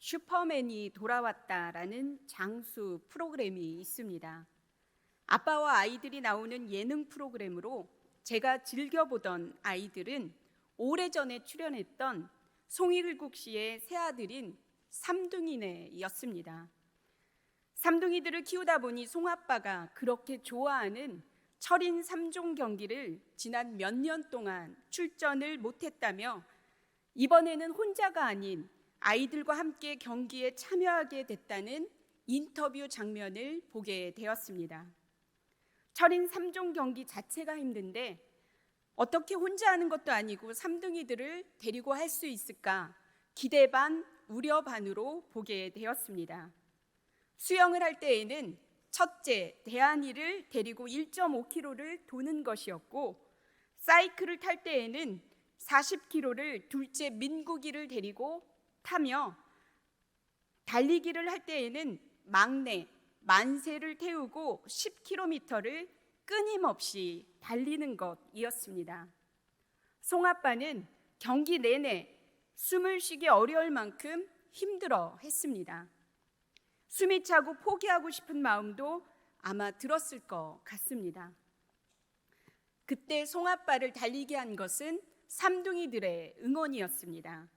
슈퍼맨이 돌아왔다라는 장수 프로그램이 있습니다. 아빠와 아이들이 나오는 예능 프로그램으로 제가 즐겨보던 아이들은 오래전에 출연했던 송일국 씨의 새아들인 삼둥이네였습니다. 삼둥이들을 키우다 보니 송아빠가 그렇게 좋아하는 철인 3종 경기를 지난 몇 년 동안 출전을 못했다며 이번에는 혼자가 아닌 아이들과 함께 경기에 참여하게 됐다는 인터뷰 장면을 보게 되었습니다. 철인 3종 경기 자체가 힘든데 어떻게 혼자 하는 것도 아니고 삼둥이들을 데리고 할 수 있을까 기대 반 우려 반으로 보게 되었습니다. 수영을 할 때에는 첫째 대한이를 데리고 1.5km를 도는 것이었고, 사이클을 탈 때에는 40km를 둘째 민국이를 데리고 타며, 달리기를 할 때에는 막내 만세를 태우고 10km를 끊임없이 달리는 것이었습니다. 송아빠는 경기 내내 숨을 쉬기 어려울 만큼 힘들어 했습니다. 숨이 차고 포기하고 싶은 마음도 아마 들었을 것 같습니다. 그때 송아빠를 달리게 한 것은 삼둥이들의 응원이었습니다.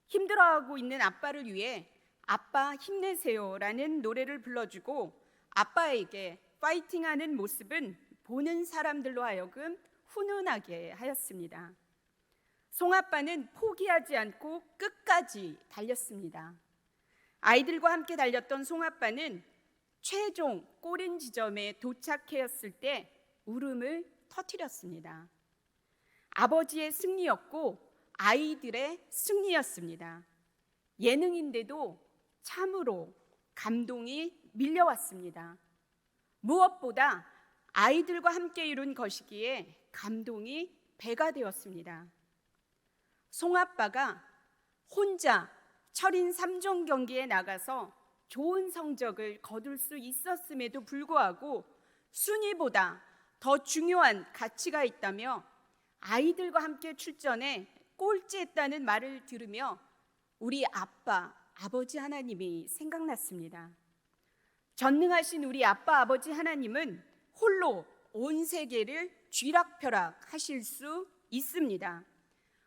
힘들어하고 있는 아빠를 위해 아빠 힘내세요라는 노래를 불러주고 아빠에게 파이팅하는 모습은 보는 사람들로 하여금 훈훈하게 하였습니다. 송아빠는 포기하지 않고 끝까지 달렸습니다. 아이들과 함께 달렸던 송아빠는 최종 꼬린 지점에 도착했을 때 울음을 터뜨렸습니다. 아버지의 승리였고 아이들의 승리였습니다. 예능인데도 참으로 감동이 밀려왔습니다. 무엇보다 아이들과 함께 이룬 것이기에 감동이 배가 되었습니다. 송아빠가 혼자 철인 3종 경기에 나가서 좋은 성적을 거둘 수 있었음에도 불구하고 순위보다 더 중요한 가치가 있다며 아이들과 함께 출전해 꼴찌했다는 말을 들으며 우리 아빠, 아버지 하나님이 생각났습니다. 전능하신 우리 아빠, 아버지 하나님은 홀로 온 세계를 쥐락펴락 하실 수 있습니다.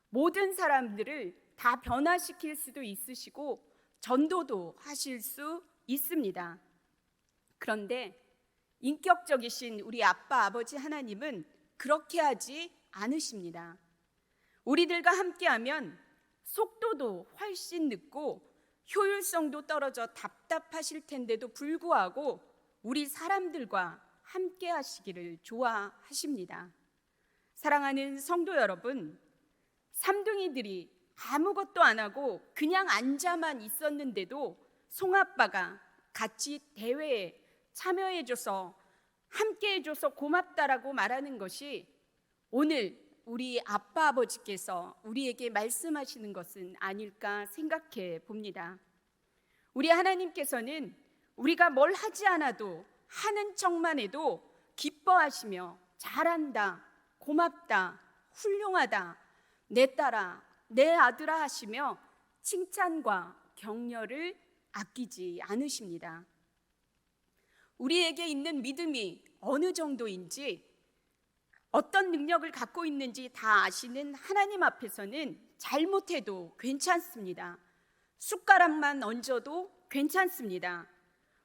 모든 사람들을 다 변화시킬 수도 있으시고 전도도 하실 수 있습니다. 그런데 인격적이신 우리 아빠, 아버지 하나님은 그렇게 하지 않으십니다. 우리들과 함께하면 속도도 훨씬 늦고 효율성도 떨어져 답답하실 텐데도 불구하고 우리 사람들과 함께 하시기를 좋아하십니다. 사랑하는 성도 여러분, 삼둥이들이 아무것도 안 하고 그냥 앉아만 있었는데도 송아빠가 같이 대회에 참여해줘서 함께해줘서 고맙다라고 말하는 것이 오늘 우리 아빠 아버지께서 우리에게 말씀하시는 것은 아닐까 생각해 봅니다. 우리 하나님께서는 우리가 뭘 하지 않아도 하는 척만 해도 기뻐하시며 잘한다, 고맙다, 훌륭하다, 내 딸아, 내 아들아 하시며 칭찬과 격려를 아끼지 않으십니다. 우리에게 있는 믿음이 어느 정도인지 어떤 능력을 갖고 있는지 다 아시는 하나님 앞에서는 잘못해도 괜찮습니다. 숟가락만 얹어도 괜찮습니다.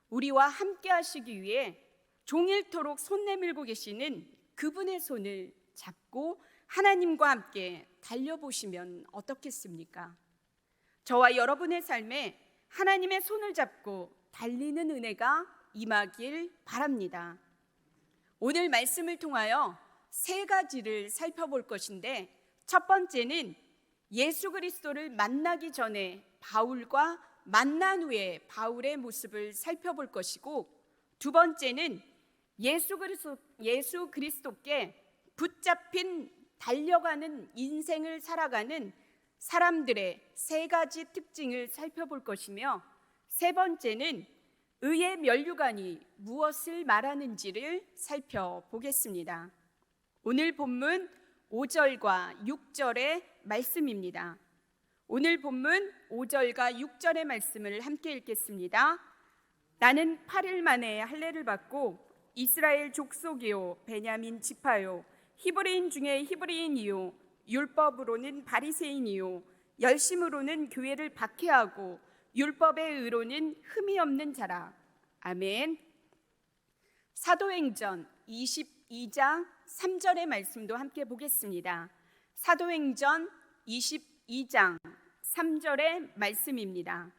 우리와 함께 하시기 위해 종일토록 손 내밀고 계시는 그분의 손을 잡고 하나님과 함께 달려보시면 어떻겠습니까? 저와 여러분의 삶에 하나님의 손을 잡고 달리는 은혜가 임하길 바랍니다. 오늘 말씀을 통하여 세 가지를 살펴볼 것인데, 첫 번째는 예수 그리스도를 만나기 전에 바울과 만난 후에 바울의 모습을 살펴볼 것이고, 두 번째는 예수 그리스도께 붙잡힌 달려가는 인생을 살아가는 사람들의 세 가지 특징을 살펴볼 것이며, 세 번째는 의의 면류관이 무엇을 말하는지를 살펴보겠습니다. 오늘 본문 5절과 6절의 말씀입니다. 오늘 본문 5절과 6절의 말씀을 함께 읽겠습니다. 나는 8일 만에 할례를 받고 이스라엘 족속이요 베냐민 지파요 히브리인 중에 히브리인이요 율법으로는 바리새인이요 열심으로는 교회를 박해하고 율법의 의로는 흠이 없는 자라. 아멘. 사도행전 22장 3절의 말씀도 함께 보겠습니다. 사도행전 22장 3절의 말씀입니다.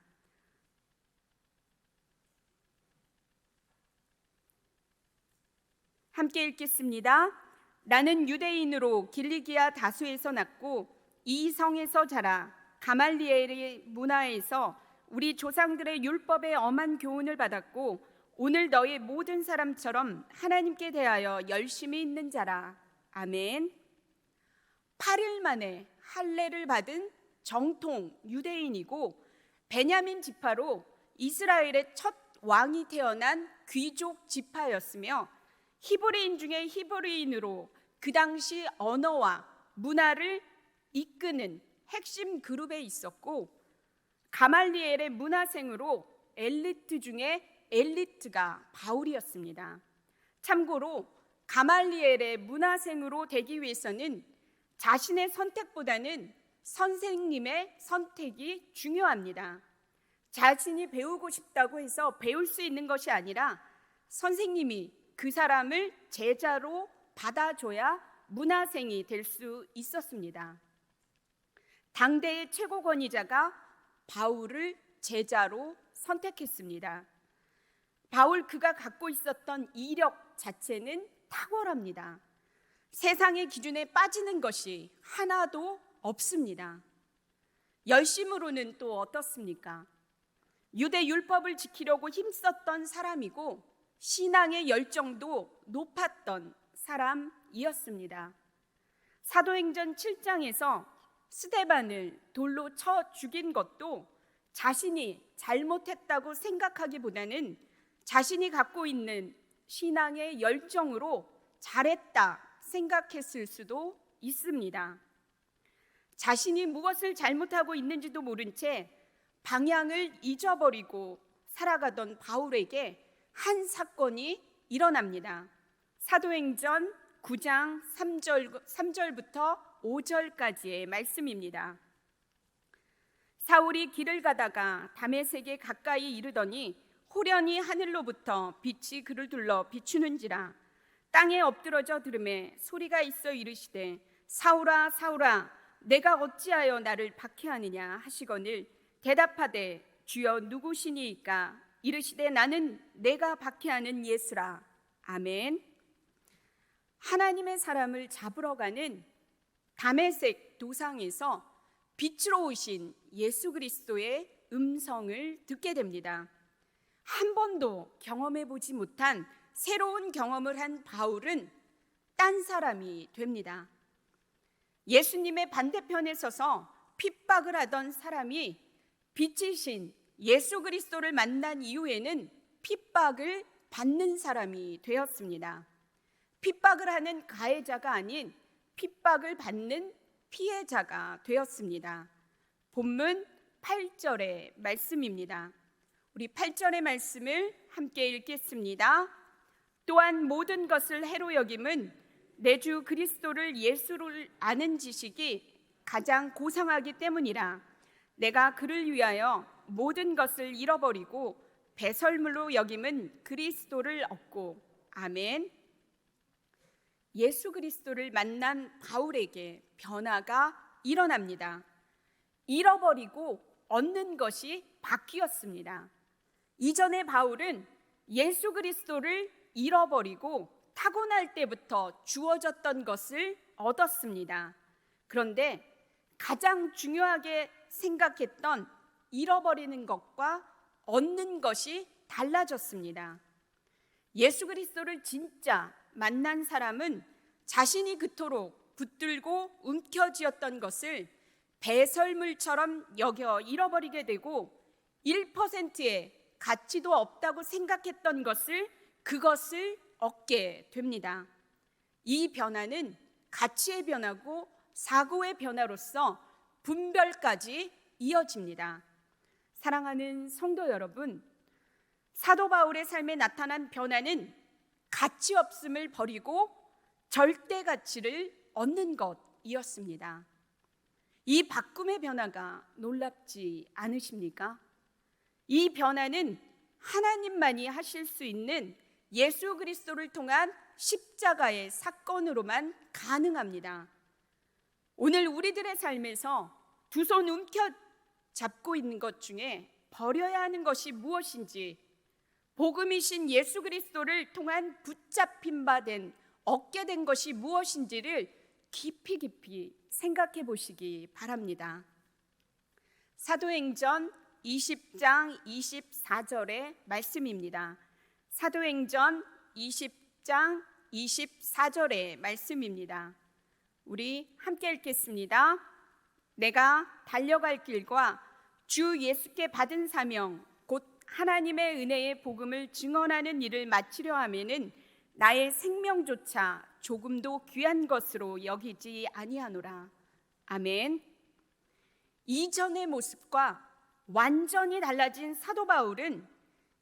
함께 읽겠습니다. 나는 유대인으로 길리기아 다수에서 났고 이 성에서 자라 가말리엘의 문화에서 우리 조상들의 율법의 엄한 교훈을 받았고 오늘 너희 모든 사람처럼 하나님께 대하여 열심히 있는 자라. 아멘. 8일 만에 할례를 받은 정통 유대인이고 베냐민 지파로 이스라엘의 첫 왕이 태어난 귀족 지파였으며 히브리인 중에 히브리인으로 그 당시 언어와 문화를 이끄는 핵심 그룹에 있었고 가말리엘의 문화생으로 엘리트 중에 엘리트가 바울이었습니다. 참고로 가말리엘의 문화생으로 되기 위해서는 자신의 선택보다는 선생님의 선택이 중요합니다. 자신이 배우고 싶다고 해서 배울 수 있는 것이 아니라 선생님이 그 사람을 제자로 받아줘야 문화생이 될 수 있었습니다. 당대의 최고 권위자가 바울을 제자로 선택했습니다. 바울 그가 갖고 있었던 이력 자체는 탁월합니다. 세상의 기준에 빠지는 것이 하나도 없습니다. 열심으로는 또 어떻습니까? 유대 율법을 지키려고 힘썼던 사람이고 신앙의 열정도 높았던 사람이었습니다. 사도행전 7장에서 스데반을 돌로 쳐 죽인 것도 자신이 잘못했다고 생각하기보다는 자신이 갖고 있는 신앙의 열정으로 잘했다 생각했을 수도 있습니다. 자신이 무엇을 잘못하고 있는지도 모른 채 방향을 잊어버리고 살아가던 바울에게 한 사건이 일어납니다. 사도행전 9장 3절부터 5절까지의 말씀입니다. 사울이 길을 가다가 다메섹에 가까이 이르더니 호련히 하늘로부터 빛이 그를 둘러 비추는지라. 땅에 엎드러져 들음에 소리가 있어 이르시되 사울아 사울아 내가 어찌하여 나를 박해하느냐 하시거늘 대답하되 주여 누구시니이까 이르시되 나는 내가 박해하는 예수라. 아멘. 하나님의 사람을 잡으러 가는 다메섹 도상에서 빛으로 오신 예수 그리스도의 음성을 듣게 됩니다. 한 번도 경험해 보지 못한 새로운 경험을 한 바울은 딴 사람이 됩니다. 예수님의 반대편에 서서 핍박을 하던 사람이 빛이신 예수 그리스도를 만난 이후에는 핍박을 받는 사람이 되었습니다. 핍박을 하는 가해자가 아닌 핍박을 받는 피해자가 되었습니다. 본문 8절의 말씀입니다. 우리 8절의 말씀을 함께 읽겠습니다. 또한 모든 것을 해로 여김은 내 주 그리스도를 예수를 아는 지식이 가장 고상하기 때문이라. 내가 그를 위하여 모든 것을 잃어버리고 배설물로 여김은 그리스도를 얻고. 아멘. 예수 그리스도를 만난 바울에게 변화가 일어납니다. 잃어버리고 얻는 것이 바뀌었습니다. 이전에 바울은 예수 그리스도를 잃어버리고 타고날 때부터 주어졌던 것을 얻었습니다. 그런데 가장 중요하게 생각했던 잃어버리는 것과 얻는 것이 달라졌습니다. 예수 그리스도를 진짜 만난 사람은 자신이 그토록 붙들고 움켜쥐었던 것을 배설물처럼 여겨 잃어버리게 되고 1%의 가치도 없다고 생각했던 그것을 얻게 됩니다. 이 변화는 가치의 변화고 사고의 변화로서 분별까지 이어집니다. 사랑하는 성도 여러분, 사도 바울의 삶에 나타난 변화는 가치 없음을 버리고 절대 가치를 얻는 것이었습니다. 이 바꿈의 변화가 놀랍지 않으십니까? 이 변화는 하나님만이 하실 수 있는 예수 그리스도를 통한 십자가의 사건으로만 가능합니다. 오늘 우리들의 삶에서 두 손 움켜 잡고 있는 것 중에 버려야 하는 것이 무엇인지, 복음이신 예수 그리스도를 통한 붙잡힌 바 된, 얻게 된 것이 무엇인지를 깊이 생각해 보시기 바랍니다. 사도행전 20장 24절의 말씀입니다. 사도행전 20장 24절의 말씀입니다. 우리 함께 읽겠습니다. 내가 달려갈 길과 주 예수께 받은 사명 곧 하나님의 은혜의 복음을 증언하는 일을 마치려 하면은 나의 생명조차 조금도 귀한 것으로 여기지 아니하노라. 아멘. 이전의 모습과 완전히 달라진 사도 바울은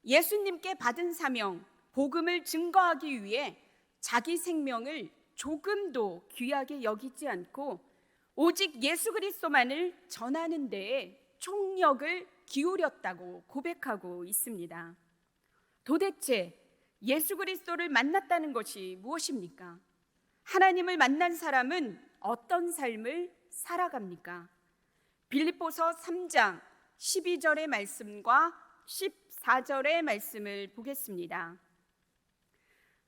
예수님께 받은 사명, 복음을 증거하기 위해 자기 생명을 조금도 귀하게 여기지 않고 오직 예수 그리스도만을 전하는 데에 총력을 기울였다고 고백하고 있습니다. 도대체 예수 그리스도를 만났다는 것이 무엇입니까? 하나님을 만난 사람은 어떤 삶을 살아갑니까? 빌립보서 3장 12절의 말씀과 14절의 말씀을 보겠습니다.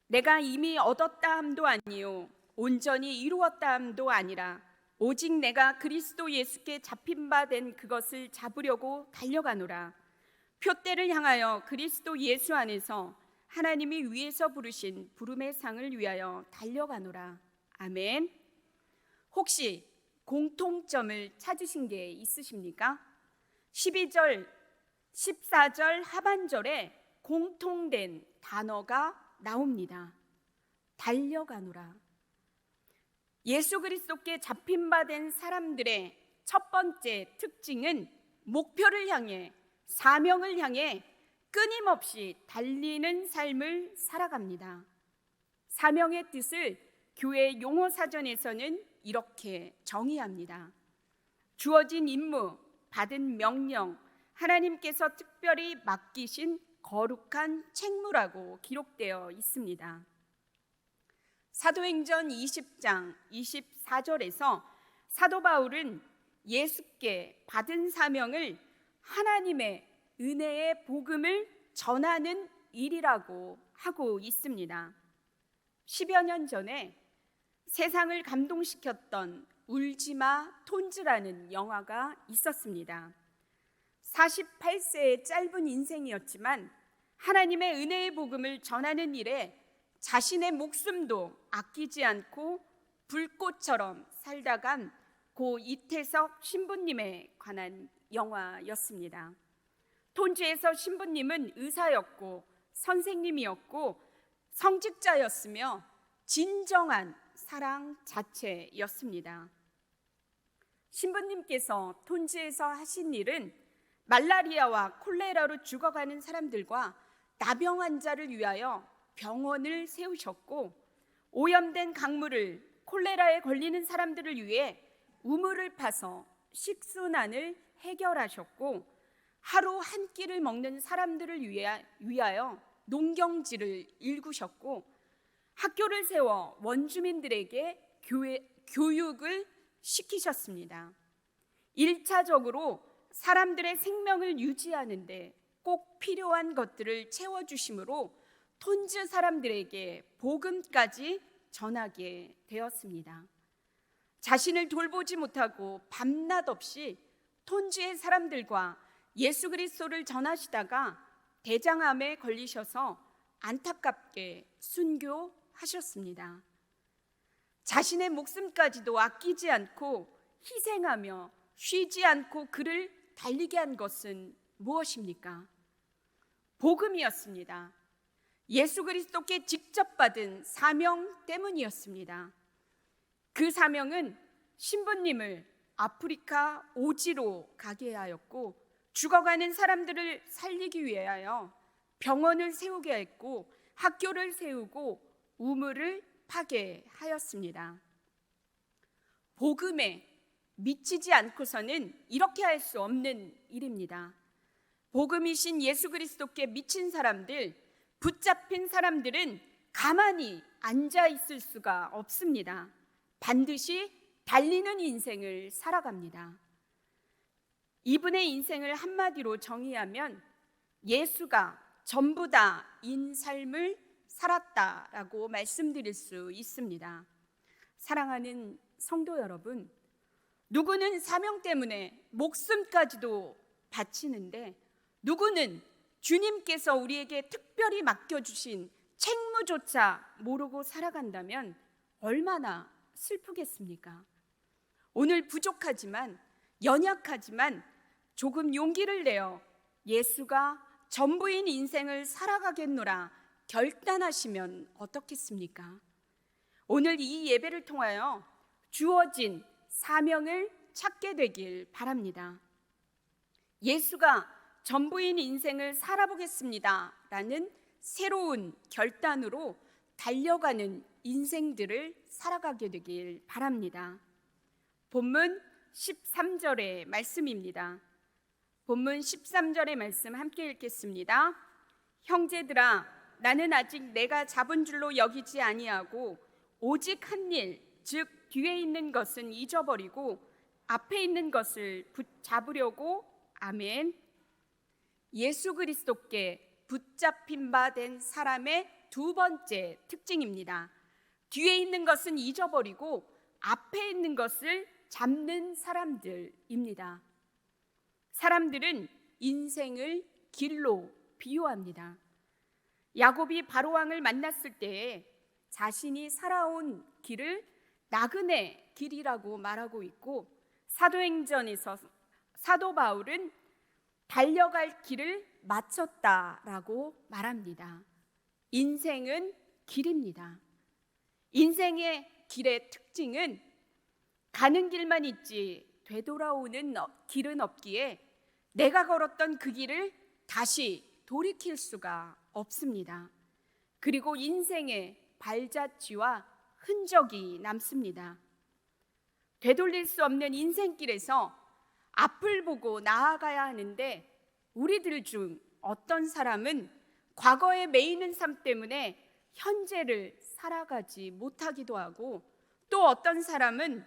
내가 이미 얻었다 함도 아니요 온전히 이루었다 함도 아니라 오직 내가 그리스도 예수께 잡힌 바 된 그것을 잡으려고 달려가노라. 표대를 향하여 그리스도 예수 안에서 하나님이 위에서 부르신 부름의 상을 위하여 달려가노라. 아멘. 혹시 공통점을 찾으신 게 있으십니까? 12절, 14절 하반절에 공통된 단어가 나옵니다. 달려가노라. 예수 그리스도께 잡힌 바 된 사람들의 첫 번째 특징은 목표를 향해, 사명을 향해 끊임없이 달리는 삶을 살아갑니다. 사명의 뜻을 교회 용어사전에서는 이렇게 정의합니다. 주어진 임무, 받은 명령, 하나님께서 특별히 맡기신 거룩한 책무라고 기록되어 있습니다. 사도행전 20장 24절에서 사도 바울은 예수께 받은 사명을 하나님의 은혜의 복음을 전하는 일이라고 하고 있습니다. 10여 년 전에 세상을 감동시켰던 울지마 톤즈라는 영화가 있었습니다. 48세의 짧은 인생이었지만 하나님의 은혜의 복음을 전하는 일에 자신의 목숨도 아끼지 않고 불꽃처럼 살다간 고 이태석 신부님에 관한 영화였습니다. 톤즈에서 신부님은 의사였고 선생님이었고 성직자였으며 진정한 사랑 자체였습니다. 신부님께서 톤즈에서 하신 일은 말라리아와 콜레라로 죽어가는 사람들과 나병 환자를 위하여 병원을 세우셨고 오염된 강물을 콜레라에 걸리는 사람들을 위해 우물을 파서 식수난을 해결하셨고 하루 한 끼를 먹는 사람들을 위하여 농경지를 일구셨고 학교를 세워 원주민들에게 교육을 시키셨습니다. 1차적으로 사람들의 생명을 유지하는 데 꼭 필요한 것들을 채워주심으로 톤즈 사람들에게 복음까지 전하게 되었습니다. 자신을 돌보지 못하고 밤낮 없이 톤즈의 사람들과 예수 그리스도를 전하시다가 대장암에 걸리셔서 안타깝게 순교하셨습니다. 자신의 목숨까지도 아끼지 않고 희생하며 쉬지 않고 그를 달리게 한 것은 무엇입니까? 복음이었습니다. 예수 그리스도께 직접 받은 사명 때문이었습니다. 그 사명은 신부님을 아프리카 오지로 가게 하였고, 죽어가는 사람들을 살리기 위하여 병원을 세우게 했고, 학교를 세우고 우물을 파게 하였습니다. 복음에 미치지 않고서는 이렇게 할 수 없는 일입니다. 복음이신 예수 그리스도께 미친 사람들, 붙잡힌 사람들은 가만히 앉아 있을 수가 없습니다. 반드시 달리는 인생을 살아갑니다. 이분의 인생을 한마디로 정의하면 예수가 전부 다인 삶을 살았다라고 말씀드릴 수 있습니다. 사랑하는 성도 여러분, 누구는 사명 때문에 목숨까지도 바치는데, 누구는 주님께서 우리에게 특별히 맡겨주신 책무조차 모르고 살아간다면 얼마나 슬프겠습니까? 오늘 부족하지만, 연약하지만 조금 용기를 내어 예수가 전부인 인생을 살아가겠노라 결단하시면 어떻겠습니까? 오늘 이 예배를 통하여 주어진 사명을 찾게 되길 바랍니다. 예수가 전부인 인생을 살아보겠습니다 라는 새로운 결단으로 달려가는 인생들을 살아가게 되길 바랍니다. 본문 13절의 말씀입니다. 본문 13절의 말씀 함께 읽겠습니다. 형제들아, 나는 아직 내가 잡은 줄로 여기지 아니하고 오직 한 일, 즉 뒤에 있는 것은 잊어버리고 앞에 있는 것을 붙잡으려고. 아멘. 예수 그리스도께 붙잡힌 바 된 사람의 두 번째 특징입니다. 뒤에 있는 것은 잊어버리고 앞에 있는 것을 잡는 사람들입니다. 사람들은 인생을 길로 비유합니다. 야곱이 바로왕을 만났을 때에 자신이 살아온 길을 나그네 길이라고 말하고 있고, 사도행전에서 사도 바울은 달려갈 길을 마쳤다라고 말합니다. 인생은 길입니다. 인생의 길의 특징은 가는 길만 있지 되돌아오는 길은 없기에 내가 걸었던 그 길을 다시 돌이킬 수가 없습니다. 그리고 인생의 발자취와 흔적이 남습니다. 되돌릴 수 없는 인생길에서 앞을 보고 나아가야 하는데, 우리들 중 어떤 사람은 과거에 매이는 삶 때문에 현재를 살아가지 못하기도 하고, 또 어떤 사람은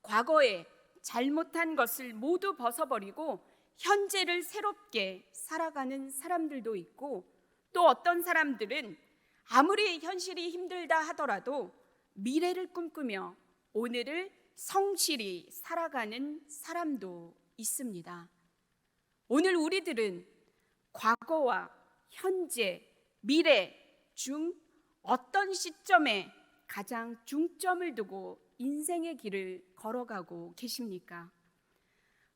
과거에 잘못한 것을 모두 벗어버리고 현재를 새롭게 살아가는 사람들도 있고, 또 어떤 사람들은 아무리 현실이 힘들다 하더라도 미래를 꿈꾸며 오늘을 성실히 살아가는 사람도 있습니다. 오늘 우리들은 과거와 현재, 미래 중 어떤 시점에 가장 중점을 두고 인생의 길을 걸어가고 계십니까?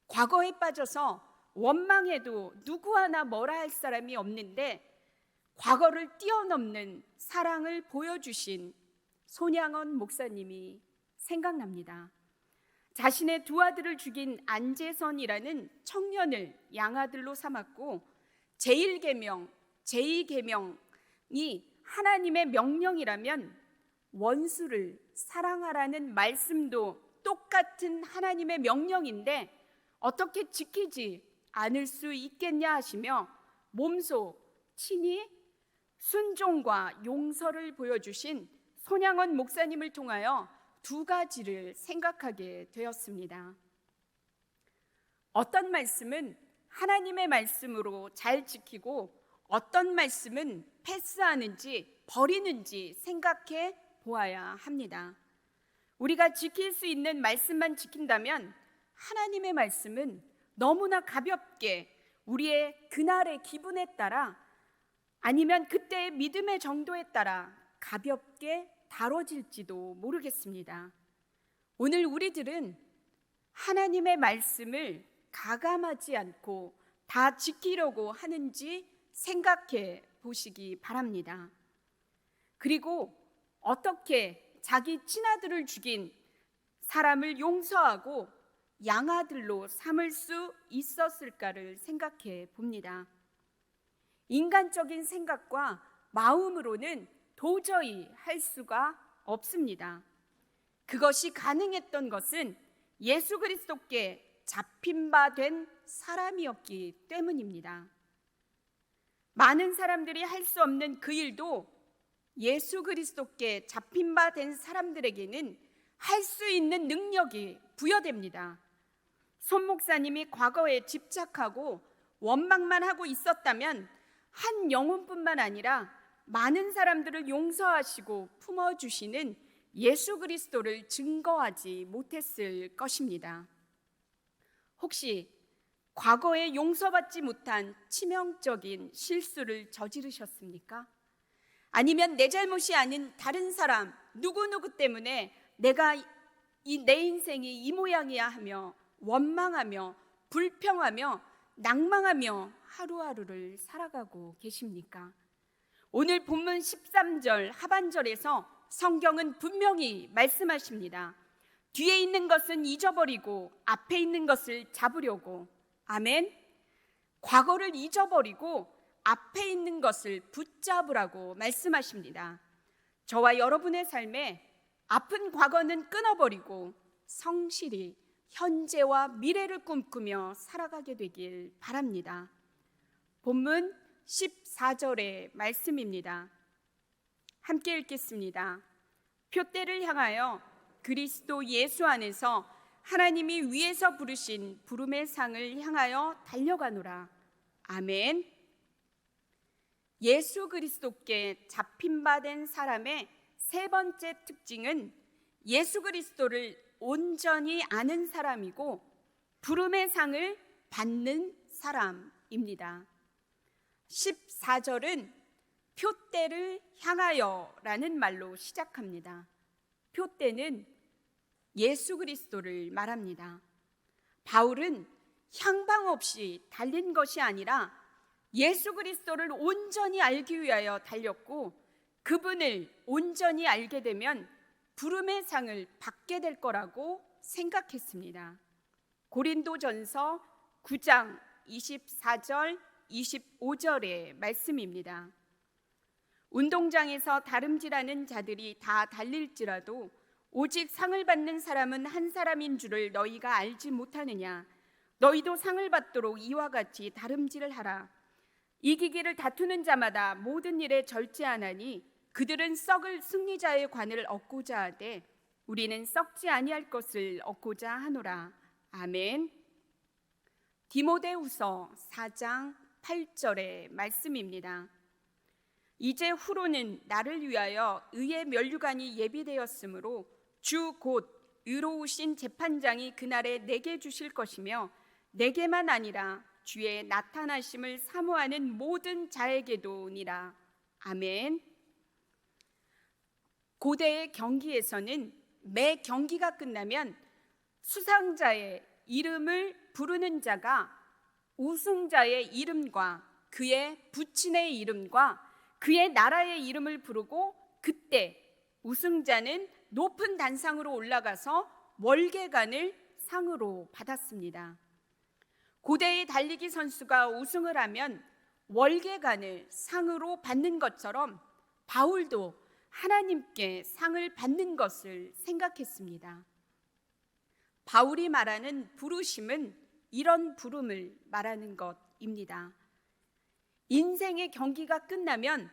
과거에 빠져서 원망해도 누구 하나 뭐라 할 사람이 없는데, 과거를 뛰어넘는 사랑을 보여주신 손양원 목사님이 생각납니다. 자신의 두 아들을 죽인 안재선이라는 청년을 양아들로 삼았고, 제1계명, 제2계명이 하나님의 명령이라면 원수를 사랑하라는 말씀도 똑같은 하나님의 명령인데 어떻게 지키지 않을 수 있겠냐 하시며 몸소 친히 순종과 용서를 보여주신 손양원 목사님을 통하여 두 가지를 생각하게 되었습니다. 어떤 말씀은 하나님의 말씀으로 잘 지키고 어떤 말씀은 패스하는지 버리는지 생각해 보아야 합니다. 우리가 지킬 수 있는 말씀만 지킨다면 하나님의 말씀은 너무나 가볍게 우리의 그날의 기분에 따라, 아니면 그때의 믿음의 정도에 따라 가볍게 다뤄질지도 모르겠습니다. 오늘 우리들은 하나님의 말씀을 가감하지 않고 다 지키려고 하는지 생각해 보시기 바랍니다. 그리고 어떻게 자기 친아들을 죽인 사람을 용서하고 양아들로 삼을 수 있었을까를 생각해 봅니다. 인간적인 생각과 마음으로는 도저히 할 수가 없습니다. 그것이 가능했던 것은 예수 그리스도께 잡힌 바 된 사람이었기 때문입니다. 많은 사람들이 할 수 없는 그 일도 예수 그리스도께 잡힌 바 된 사람들에게는 할 수 있는 능력이 부여됩니다. 손 목사님이 과거에 집착하고 원망만 하고 있었다면 한 영혼뿐만 아니라 많은 사람들을 용서하시고 품어주시는 예수 그리스도를 증거하지 못했을 것입니다. 혹시 과거에 용서받지 못한 치명적인 실수를 저지르셨습니까? 아니면 내 잘못이 아닌 다른 사람 누구누구 때문에 내가 내 인생이 이 모양이야 하며 원망하며 불평하며 낭망하며 하루하루를 살아가고 계십니까? 오늘 본문 13절 하반절에서 성경은 분명히 말씀하십니다. 뒤에 있는 것은 잊어버리고 앞에 있는 것을 잡으려고. 아멘. 과거를 잊어버리고 앞에 있는 것을 붙잡으라고 말씀하십니다. 저와 여러분의 삶에 아픈 과거는 끊어버리고 성실히 현재와 미래를 꿈꾸며 살아가게 되길 바랍니다. 본문 14절의 말씀입니다. 함께 읽겠습니다. 표대를 향하여 그리스도 예수 안에서 하나님이 위에서 부르신 부름의 상을 향하여 달려가노라. 아멘. 예수 그리스도께 잡힌 바 된 사람의 세 번째 특징은 예수 그리스도를 온전히 아는 사람이고 부름의 상을 받는 사람입니다. 14절은 표대를 향하여 라는 말로 시작합니다. 표대는 예수 그리스도를 말합니다. 바울은 향방 없이 달린 것이 아니라 예수 그리스도를 온전히 알기 위하여 달렸고 그분을 온전히 알게 되면 부름의 상을 받게 될 거라고 생각했습니다. 고린도전서 9장 24절 25절의 말씀입니다. 운동장에서 다름질하는 자들이 다 달릴지라도 오직 상을 받는 사람은 한 사람인 줄을 너희가 알지 못하느냐. 너희도 상을 받도록 이와 같이 다름질을 하라. 이기기를 다투는 자마다 모든 일에 절제하나니 그들은 썩을 승리자의 관을 얻고자 하되 우리는 썩지 아니할 것을 얻고자 하노라. 아멘. 디모데후서 4장 8절의 말씀입니다. 이제 후로는 나를 위하여 의의 면류관이 예비되었으므로 주 곧 의로우신 재판장이 그날에 내게 주실 것이며 내게만 아니라 주의 나타나심을 사모하는 모든 자에게도니라. 아멘. 고대의 경기에서는 매 경기가 끝나면 수상자의 이름을 부르는 자가 우승자의 이름과 그의 부친의 이름과 그의 나라의 이름을 부르고 그때 우승자는 높은 단상으로 올라가서 월계관을 상으로 받았습니다. 고대의 달리기 선수가 우승을 하면 월계관을 상으로 받는 것처럼 바울도 하나님께 상을 받는 것을 생각했습니다. 바울이 말하는 부르심은 이런 부름을 말하는 것입니다. 인생의 경기가 끝나면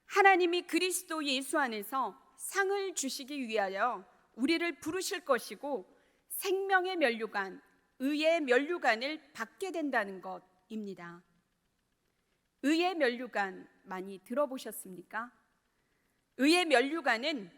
하나님이 그리스도 예수 안에서 상을 주시기 위하여 우리를 부르실 것이고 생명의 면류관, 의의 면류관을 받게 된다는 것입니다. 의의 면류관 많이 들어보셨습니까? 의의 면류관은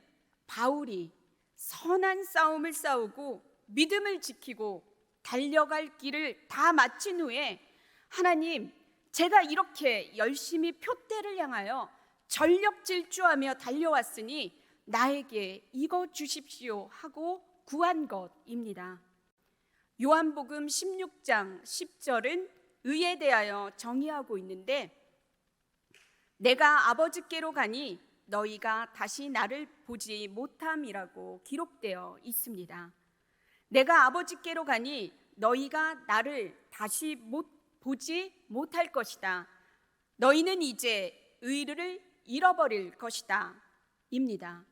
바울이 선한 싸움을 싸우고 믿음을 지키고 달려갈 길을 다 마친 후에 하나님, 제가 이렇게 열심히 표대를 향하여 전력 질주하며 달려왔으니 나에게 이거 주십시오 하고 구한 것입니다. 요한복음 16장 10절은 의에 대하여 정의하고 있는데 내가 아버지께로 가니 너희가 다시 나를 보지 못함이라고 기록되어 있습니다. 내가 아버지께로 가니 너희가 나를 다시 보지 못할 것이다. 너희는 이제 의를 잃어버릴 것이다. 입니다.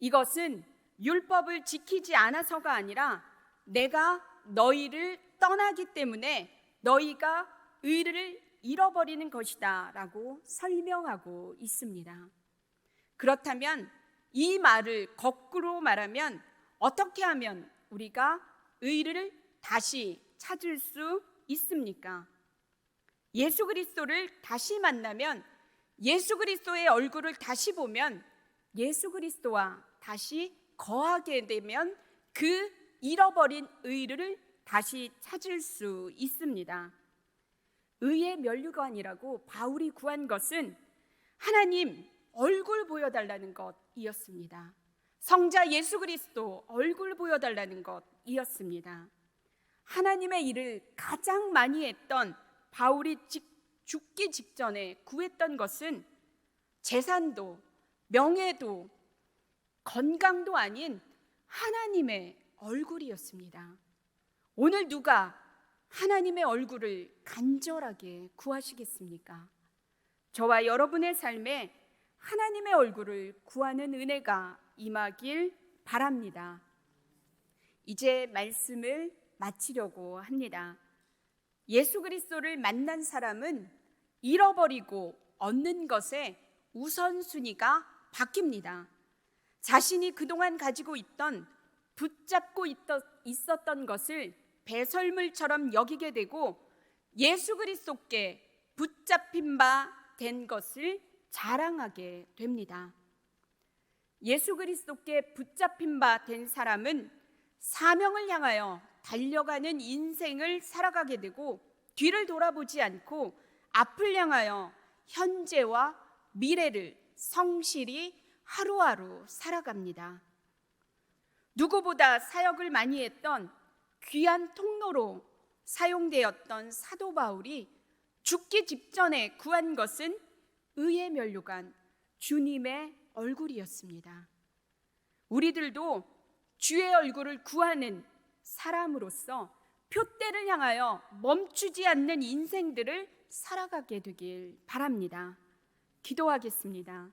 이것은 율법을 지키지 않아서가 아니라 내가 너희를 떠나기 때문에 너희가 의를 잃어버리는 것이다 라고 설명하고 있습니다. 그렇다면 이 말을 거꾸로 말하면 어떻게 하면 우리가 의를 다시 찾을 수 있습니까? 예수 그리스도를 다시 만나면, 예수 그리스도의 얼굴을 다시 보면, 예수 그리스도와 다시 거하게 되면 그 잃어버린 의를 다시 찾을 수 있습니다. 의의 면류관이라고 바울이 구한 것은 하나님 얼굴 보여달라는 것이었습니다. 성자 예수 그리스도 얼굴 보여달라는 것이었습니다. 하나님의 일을 가장 많이 했던 바울이 죽기 직전에 구했던 것은 재산도 명예도 건강도 아닌 하나님의 얼굴이었습니다. 오늘 누가 하나님의 얼굴을 간절하게 구하시겠습니까? 저와 여러분의 삶에 하나님의 얼굴을 구하는 은혜가 임하길 바랍니다. 이제 말씀을 마치려고 합니다. 예수 그리스도를 만난 사람은 잃어버리고 얻는 것에 우선순위가 바뀝니다. 자신이 그동안 가지고 있던 붙잡고 있었던 것을 배설물처럼 여기게 되고 예수 그리스도께 붙잡힌 바 된 것을 자랑하게 됩니다. 예수 그리스도께 붙잡힌 바 된 사람은 사명을 향하여 달려가는 인생을 살아가게 되고 뒤를 돌아보지 않고 앞을 향하여 현재와 미래를 성실히 하루하루 살아갑니다. 누구보다 사역을 많이 했던 귀한 통로로 사용되었던 사도 바울이 죽기 직전에 구한 것은 의의 면류관, 주님의 얼굴이었습니다. 우리들도 주의 얼굴을 구하는 사람으로서 표대를 향하여 멈추지 않는 인생들을 살아가게 되길 바랍니다. 기도하겠습니다.